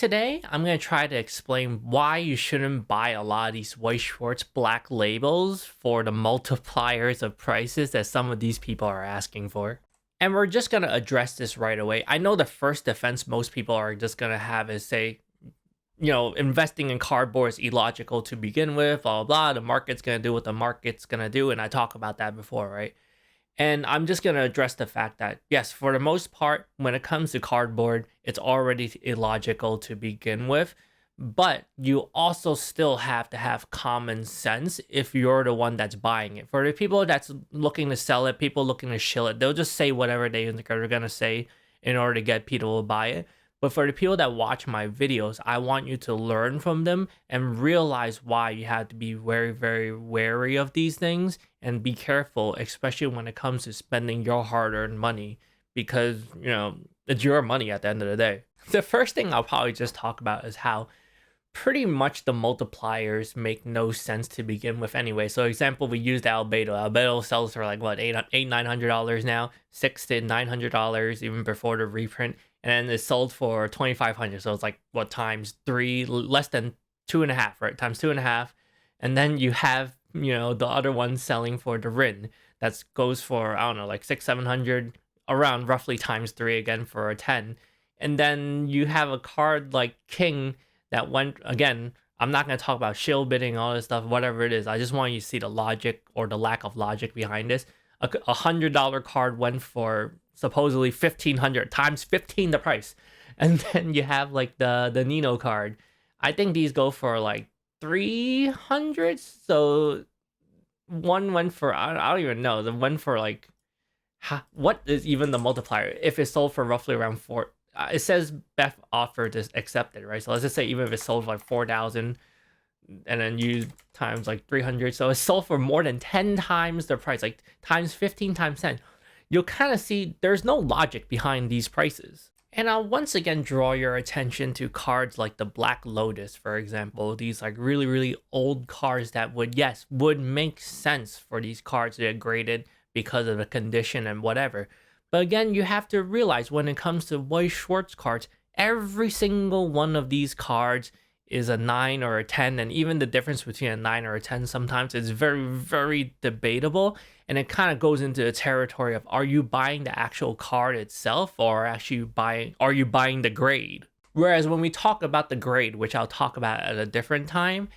today I'm going to try to explain why you shouldn't buy a lot of these Weiss Schwarz black labels for the multipliers of prices that some of these people are asking for. And we're just going to address this right away. I know the first defense most people are just going to have is say, investing in cardboard is illogical to begin with, blah, blah, blah. The market's going to do what the market's going to do. And I talk about that before, right? And I'm just going to address the fact that, yes, for the most part, when it comes to cardboard, it's already illogical to begin with. But you also still have to have common sense if you're the one that's buying it. For the people that's looking to sell it, people looking to shill it, they'll just say whatever they're going to say in order to get people to buy it. But for the people that watch my videos, I want you to learn from them and realize why you have to be very, very wary of these things and be careful, especially when it comes to spending your hard-earned money because, it's your money at the end of the day. The first thing I'll probably just talk about is how pretty much the multipliers make no sense to begin with anyway. So example, we use the Albedo. Albedo sells for like what, $900 now, $600 to $900 even before the reprint. And it's sold for $2,500. So it's like what, times 3, less than 2.5, right? Times 2.5. And then you have, the other one selling for the Rin that goes for, I don't know, like 600-700, around roughly times 3 again for a 10. And then you have a card like King that went, again, I'm not going to talk about shill bidding, all this stuff, whatever it is. I just want you to see the logic or the lack of logic behind this. A $100 card went for supposedly 1,500 times 15 the price. And then you have like the Nino card. I think these go for like 300. So one went for, I don't even know. The one for like, what is even the multiplier? If it's sold for roughly around 4, it says Beth offered is accepted, right? So let's just say even if it's sold for like 4,000 and then you times like 300. So it's sold for more than 10 times the price, like times 15 times 10. You'll kind of see there's no logic behind these prices. And I'll once again draw your attention to cards like the Black Lotus, for example. These like really, really old cards that would make sense for these cards to get graded because of the condition and whatever. But again, you have to realize when it comes to Weiss Schwarz cards, every single one of these cards is a 9 or a 10, and even the difference between a 9 or a 10 sometimes is very, very debatable. And it kind of goes into the territory of, are you buying the actual card itself, or are you buying the grade? Whereas when we talk about the grade, which I'll talk about at a different time,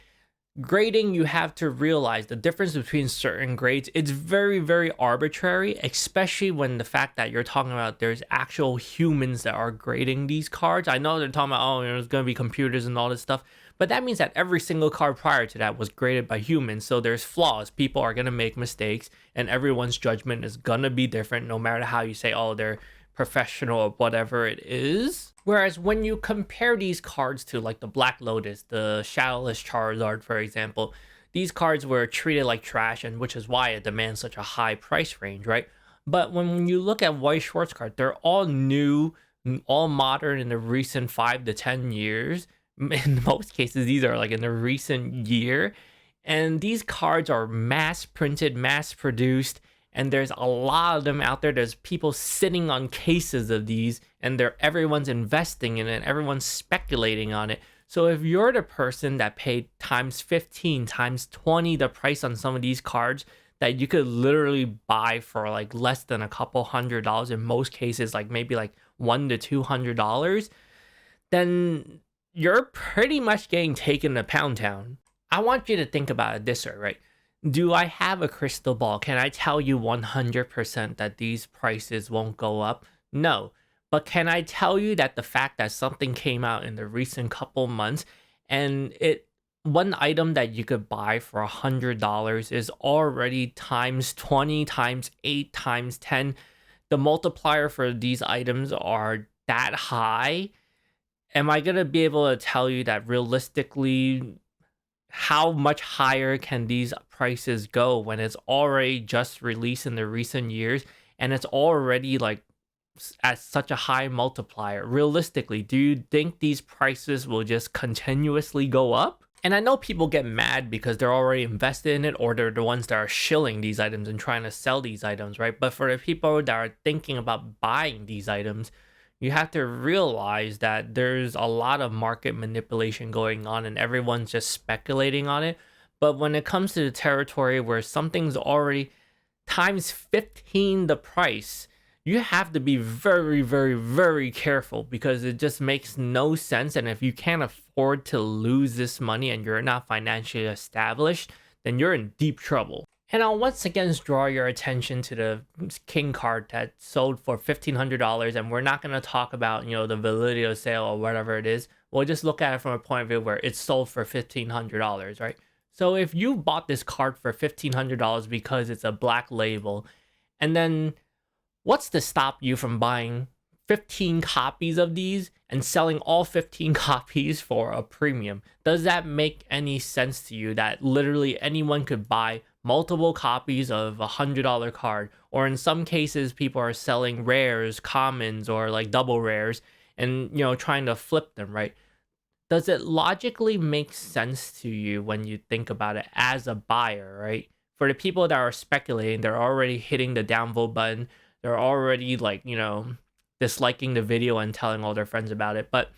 grading, you have to realize the difference between certain grades. It's very, very arbitrary, especially when the fact that you're talking about there's actual humans that are grading these cards. I know they're talking about, there's going to be computers and all this stuff, but that means that every single card prior to that was graded by humans. So there's flaws. People are going to make mistakes, and everyone's judgment is going to be different no matter how you say, they're professional or whatever it is. Whereas when you compare these cards to like the Black Lotus, the Shadowless Charizard, for example, these cards were treated like trash, and which is why it demands such a high price range, right? But when you look at Weiss Schwarz cards, they're all new, all modern in the recent 5 to 10 years. In most cases, these are like in the recent year. And these cards are mass printed, mass produced, and there's a lot of them out there. There's people sitting on cases of these, and everyone's investing in it, everyone's speculating on it. So if you're the person that paid times 15, times 20 the price on some of these cards that you could literally buy for like less than a couple $100, in most cases, like maybe like $100 to $200, then you're pretty much getting taken to Pound Town. I want you to think about it this way, right? Do I have a crystal ball? Can I tell you 100% that these prices won't go up? No. But can I tell you that the fact that something came out in the recent couple months and one item that you could buy for $100 is already times 20, times 8, times 10. The multiplier for these items are that high. Am I going to be able to tell you that realistically, how much higher can these prices go when it's already just released in the recent years and it's already like at such a high multiplier? Realistically, do you think these prices will just continuously go up? And I know people get mad because they're already invested in it, or they're the ones that are shilling these items and trying to sell these items, right? But for the people that are thinking about buying these items, you have to realize that there's a lot of market manipulation going on and everyone's just speculating on it. But when it comes to the territory where something's already times 15 the price, you have to be very, very, very careful because it just makes no sense. And if you can't afford to lose this money and you're not financially established, then you're in deep trouble. And I'll once again draw your attention to the King card that sold for $1,500, and we're not going to talk about, you know, the validity of sale or whatever it is. We'll just look at it from a point of view where it's sold for $1,500, right? So if you bought this card for $1,500 because it's a black label, and then what's to stop you from buying 15 copies of these and selling all 15 copies for a premium? Does that make any sense to you that literally anyone could buy multiple copies of $100 card? Or in some cases, people are selling rares, commons, or like double rares and, you know, trying to flip them, right? Does it logically make sense to you when you think about it as a buyer, right? For the people that are speculating, they're already hitting the downvote button. They're already like, you know, disliking the video and telling all their friends about it. But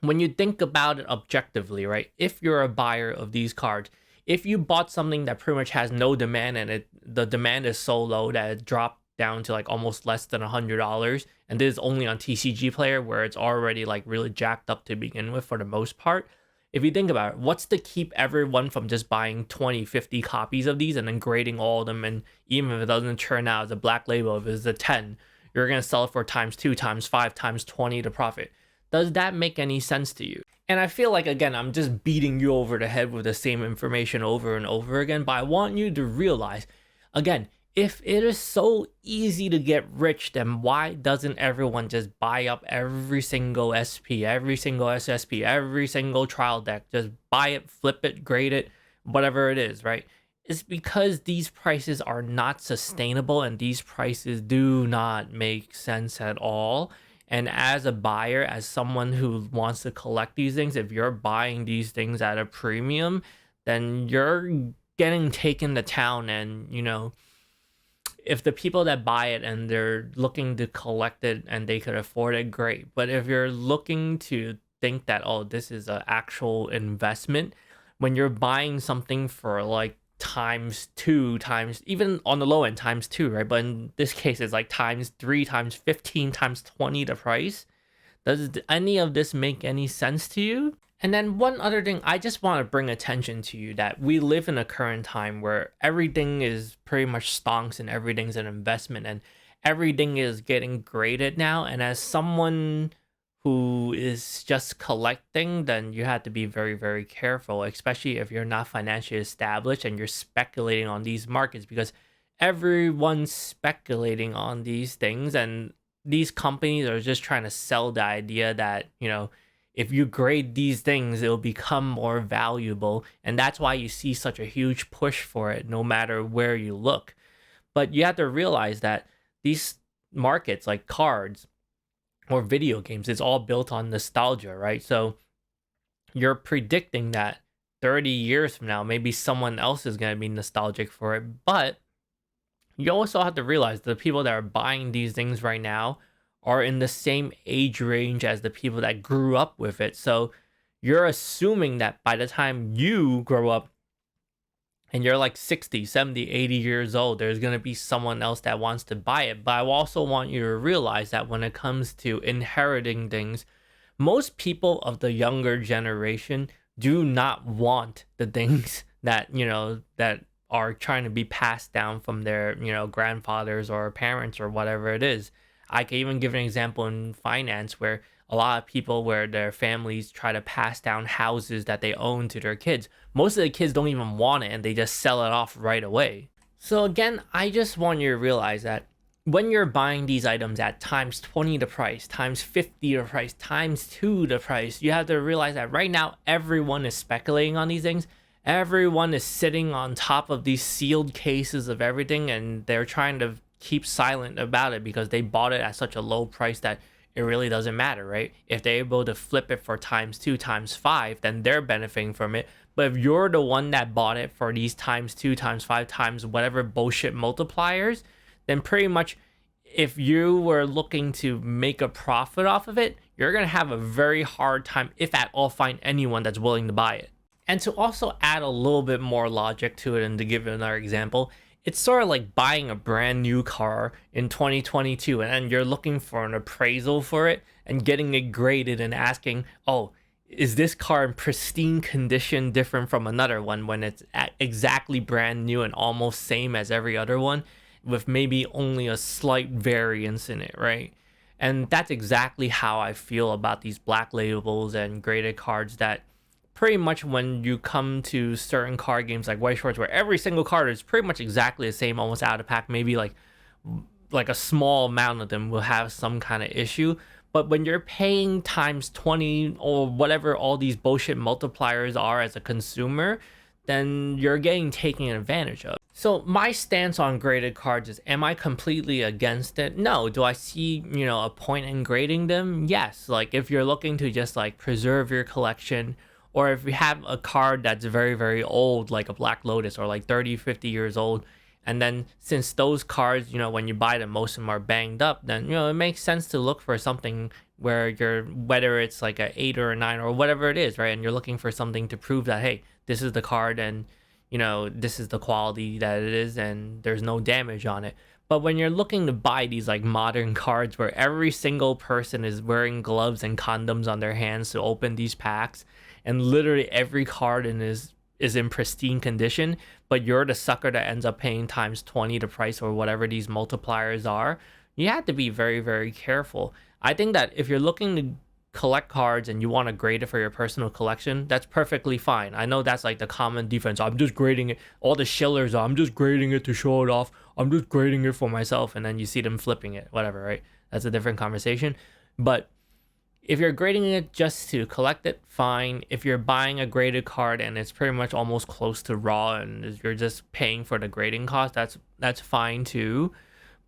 when you think about it objectively, right? If you're a buyer of these cards, if you bought something that pretty much has no demand and the demand is so low that it dropped down to like almost less than $100, and this is only on TCG player where it's already like really jacked up to begin with for the most part. If you think about it, what's to keep everyone from just buying 20, 50 copies of these and then grading all of them? And even if it doesn't turn out as a black label, if it's a 10, you're going to sell it for times 2, times 5, times 20 to profit. Does that make any sense to you? And I feel like, again, I'm just beating you over the head with the same information over and over again, but I want you to realize, again, if it is so easy to get rich, then why doesn't everyone just buy up every single SP, every single SSP, every single trial deck? Just buy it, flip it, grade it, whatever it is, right? It's because these prices are not sustainable and these prices do not make sense at all. And as a buyer, as someone who wants to collect these things, if you're buying these things at a premium, then you're getting taken to town. And, you know, if the people that buy it and they're looking to collect it and they could afford it, great. But if you're looking to think that, oh, this is an actual investment, when you're buying something for like times 2, times even on the low end times 2, right? But in this case it's like times 3, times 15, times 20 the price. Does any of this make any sense to you? And then one other thing, I just want to bring attention to you that we live in a current time where everything is pretty much stonks and everything's an investment and everything is getting graded now. And as someone who is just collecting, then you have to be very, very careful, especially if you're not financially established and you're speculating on these markets, because everyone's speculating on these things and these companies are just trying to sell the idea that, you know, if you grade these things, it'll become more valuable. And that's why you see such a huge push for it, no matter where you look. But you have to realize that these markets like cards or video games, it's all built on nostalgia, right? So you're predicting that 30 years from now, maybe someone else is going to be nostalgic for it. But you also have to realize the people that are buying these things right now are in the same age range as the people that grew up with it. So you're assuming that by the time you grow up and you're like 60, 70, 80 years old, there's going to be someone else that wants to buy it. But I also want you to realize that when it comes to inheriting things, most people of the younger generation do not want the things that, you know, that are trying to be passed down from their, you know, grandfathers or parents or whatever it is. I can even give an example in finance where a lot of people where their families try to pass down houses that they own to their kids. Most of the kids don't even want it and they just sell it off right away. So again, I just want you to realize that when you're buying these items at times 20 the price, times 50 the price, times 2 the price, you have to realize that right now everyone is speculating on these things. Everyone is sitting on top of these sealed cases of everything and they're trying to keep silent about it because they bought it at such a low price that it really doesn't matter, right? If they're able to flip it for times 2, times 5, then they're benefiting from it. But if you're the one that bought it for these times 2, times 5, times whatever bullshit multipliers, then pretty much if you were looking to make a profit off of it, you're going to have a very hard time, if at all, find anyone that's willing to buy it. And to also add a little bit more logic to it, and to give another example, it's sort of like buying a brand new car in 2022 and then you're looking for an appraisal for it and getting it graded and asking, oh, is this car in pristine condition different from another one, when it's exactly brand new and almost same as every other one with maybe only a slight variance in it, right? And that's exactly how I feel about these black labels and graded cards, that pretty much when you come to certain card games like Weiss Schwarz, where every single card is pretty much exactly the same, almost out of pack, maybe like a small amount of them will have some kind of issue. But when you're paying times 20 or whatever all these bullshit multipliers are as a consumer, then you're getting taken advantage of. So my stance on graded cards is, am I completely against it? No. Do I see, a point in grading them? Yes. Like if you're looking to just like preserve your collection, or if you have a card that's very, very old, like a Black Lotus, or like 30, 50 years old, and then since those cards, when you buy them, most of them are banged up, then, it makes sense to look for something where whether it's like a 8 or a 9 or whatever it is, right? And you're looking for something to prove that, hey, this is the card and, this is the quality that it is and there's no damage on it. But when you're looking to buy these like modern cards where every single person is wearing gloves and condoms on their hands to open these packs, and literally every card is in pristine condition, but you're the sucker that ends up paying times 20 the price or whatever these multipliers are, you have to be very, very careful. I think that if you're looking to collect cards and you want to grade it for your personal collection, that's perfectly fine. I know that's like the common defense. I'm just grading it. All the shillers are, I'm just grading it to show it off. I'm just grading it for myself. And then you see them flipping it, whatever, right? That's a different conversation. But if you're grading it just to collect it, fine. If you're buying a graded card and it's pretty much almost close to raw and you're just paying for the grading cost, that's fine too.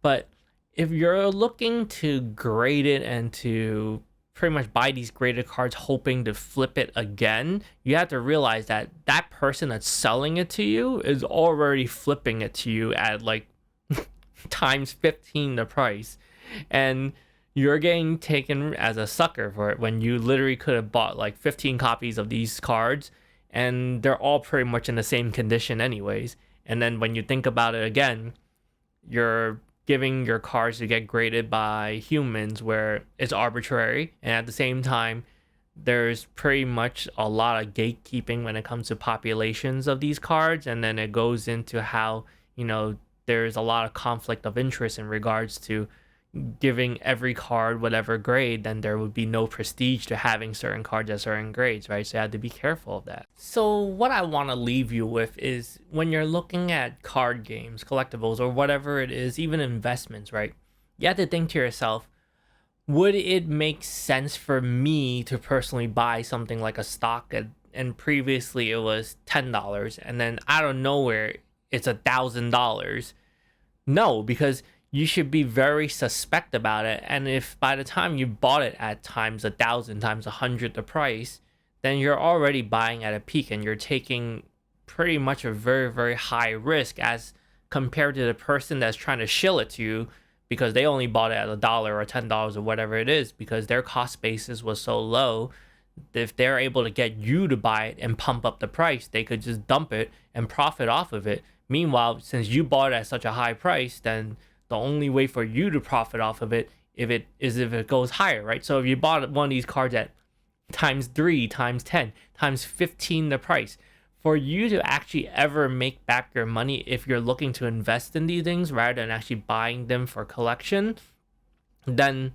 But if you're looking to grade it and to pretty much buy these graded cards hoping to flip it again, you have to realize that that person that's selling it to you is already flipping it to you at like times 15 the price. And you're getting taken as a sucker for it when you literally could have bought like 15 copies of these cards and they're all pretty much in the same condition anyways. And then when you think about it again, you're giving your cards to get graded by humans where it's arbitrary, and at the same time there's pretty much a lot of gatekeeping when it comes to populations of these cards. And then it goes into how, there's a lot of conflict of interest in regards to giving every card whatever grade, then there would be no prestige to having certain cards at certain grades, right? So you have to be careful of that. So what I want to leave you with is, when you're looking at card games, collectibles, or whatever it is, even investments, right? You have to think to yourself, would it make sense for me to personally buy something like a stock and previously it was $10 and then out of nowhere it's $1,000? No, because you should be very suspect about it. And if by the time you bought it at times 1,000, times 100 the price, then you're already buying at a peak and you're taking pretty much a very, very high risk as compared to the person that's trying to shill it to you because they only bought it at $1 or $10 or whatever it is, because their cost basis was so low. If they're able to get you to buy it and pump up the price, they could just dump it and profit off of it. Meanwhile, since you bought it at such a high price, then the only way for you to profit off of it if it goes higher, right? So if you bought one of these cards at times 3, times 10, times 15 the price, for you to actually ever make back your money if you're looking to invest in these things rather than actually buying them for collection, then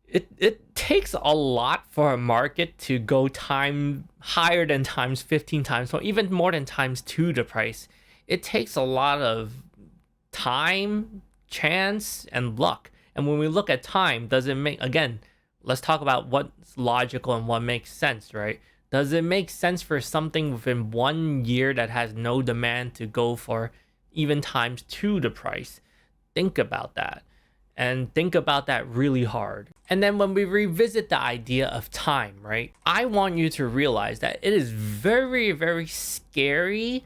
it takes a lot for a market to go time higher than times 15 times, or even more than times 2 the price. It takes a lot of time, chance, and luck. And when we look at time, does it make, again, let's talk about what's logical and what makes sense, right? Does it make sense for something within 1 year that has no demand to go for even times 2 the price? Think about that, and think about that really hard. And then when we revisit the idea of time, right? I want you to realize that it is very, very scary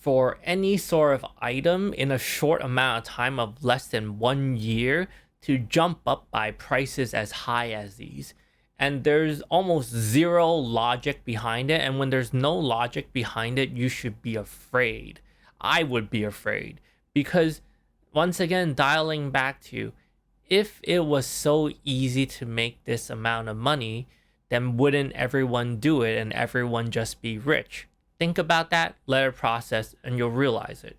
for any sort of item in a short amount of time of less than 1 year to jump up by prices as high as these. And there's almost zero logic behind it. And when there's no logic behind it, you should be afraid. I would be afraid, because once again, dialing back to, if it was so easy to make this amount of money, then wouldn't everyone do it and everyone just be rich? Think about that, let it process, and you'll realize it.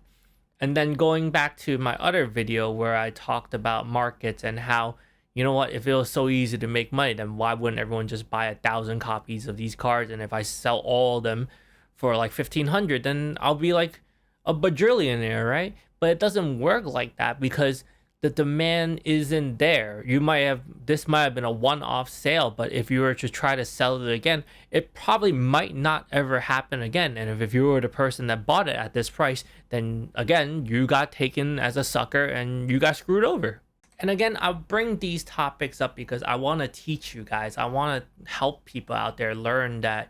And then going back to my other video where I talked about markets and how, you know what, if it was so easy to make money, then why wouldn't everyone just buy 1,000 copies of these cards? And if I sell all of them for like 1,500, then I'll be like a bajillionaire, right? But it doesn't work like that, because the demand isn't there. This might have been a one-off sale, but if you were to try to sell it again, it probably might not ever happen again. And if you were the person that bought it at this price, then again, you got taken as a sucker and you got screwed over. And again, I'll bring these topics up because I want to teach you guys. I want to help people out there learn that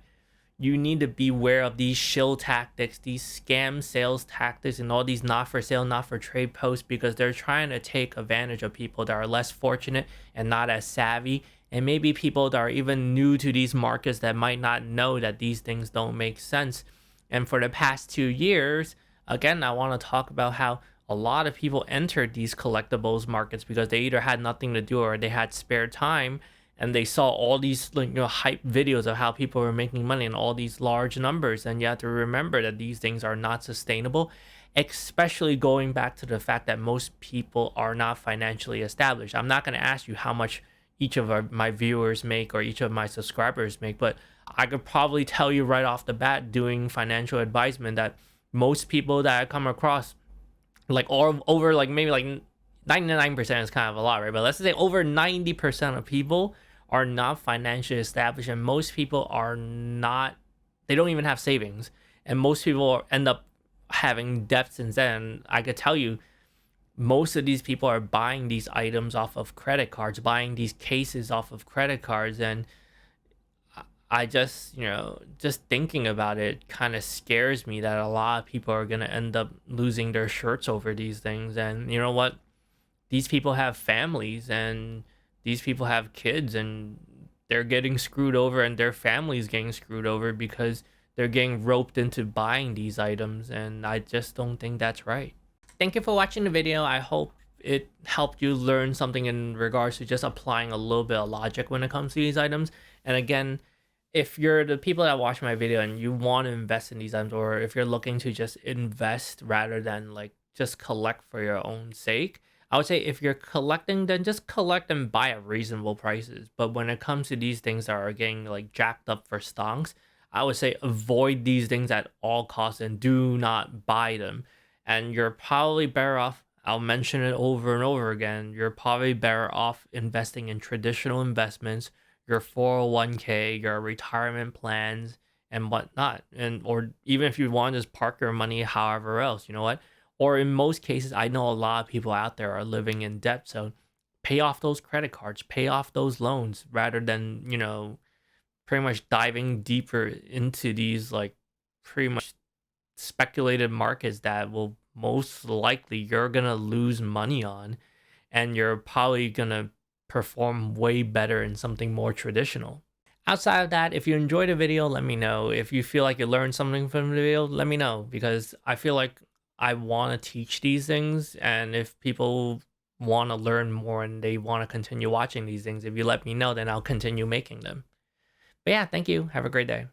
you need to beware of these shill tactics, these scam sales tactics, and all these not for sale, not for trade posts, because they're trying to take advantage of people that are less fortunate and not as savvy, and maybe people that are even new to these markets that might not know that these things don't make sense. And for the past 2 years, again, I want to talk about how a lot of people entered these collectibles markets because they either had nothing to do or they had spare time, and they saw all these hype videos of how people were making money in all these large numbers. And you have to remember that these things are not sustainable, especially going back to the fact that most people are not financially established. I'm not going to ask you how much each of my viewers make or each of my subscribers make, but I could probably tell you right off the bat, doing financial advisement, that most people that I come across, maybe 99% is kind of a lot, right? But let's say over 90% of people are not financially established, and most people are not, they don't even have savings, and most people end up having debts instead. And I could tell you, most of these people are buying these items off of credit cards, buying these cases off of credit cards, and I just, just thinking about it kind of scares me that a lot of people are going to end up losing their shirts over these things. And you know what? These people have families and these people have kids, and they're getting screwed over, and their families getting screwed over because they're getting roped into buying these items. And I just don't think that's right. Thank you for watching the video. I hope it helped you learn something in regards to just applying a little bit of logic when it comes to these items. And again, if you're the people that watch my video and you want to invest in these items, or if you're looking to just invest rather than just collect for your own sake, I would say if you're collecting, then just collect and buy at reasonable prices. But when it comes to these things that are getting jacked up for stonks, I would say avoid these things at all costs and do not buy them. And you're probably better off, I'll mention it over and over again, you're probably better off investing in traditional investments, your 401k, your retirement plans, and whatnot. Or even if you want to just park your money however else, you know what? Or in most cases, I know a lot of people out there are living in debt. So pay off those credit cards, pay off those loans, rather than, pretty much diving deeper into these pretty much speculated markets that will most likely you're going to lose money on. And you're probably going to perform way better in something more traditional. Outside of that, if you enjoyed the video, let me know. If you feel like you learned something from the video, let me know, because I feel like I want to teach these things. And if people want to learn more and they want to continue watching these things, if you let me know, then I'll continue making them. But yeah, thank you. Have a great day.